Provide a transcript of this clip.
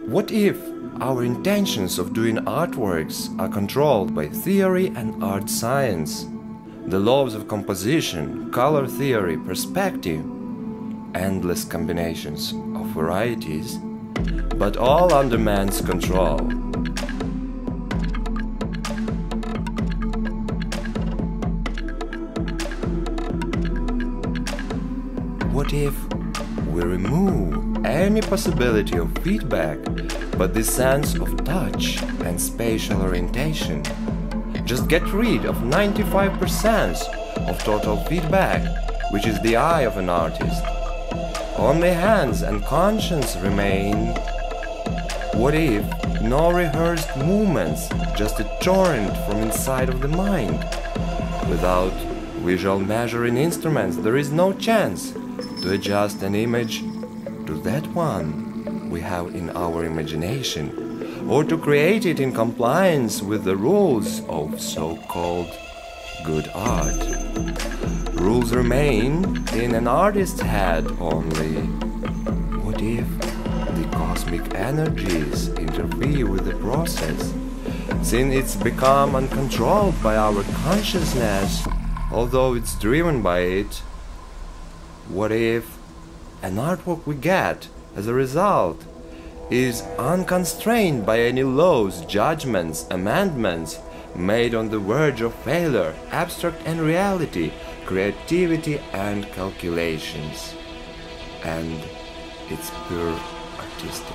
What if our intentions of doing artworks are controlled by theory and art science, the laws of composition, color theory, perspective, endless combinations of varieties, but all under man's control? What if we remove any possibility of feedback but the sense of touch and spatial orientation? Just get rid of 95% of total feedback, which is the eye of an artist. Only hands and conscience remain. What if no rehearsed movements, just a torrent from inside of the mind? Without visual measuring instruments, there is no chance to adjust an image to that one we have in our imagination, or to create it in compliance with the rules of so-called good art. Rules remain in an artist's head only. What if the cosmic energies interfere with the process, since it's become uncontrolled by our consciousness, although it's driven by it? What if an artwork we get as a result is unconstrained by any laws, judgments, amendments made on the verge of failure, abstract and reality, creativity and calculations, and it's pure artistic?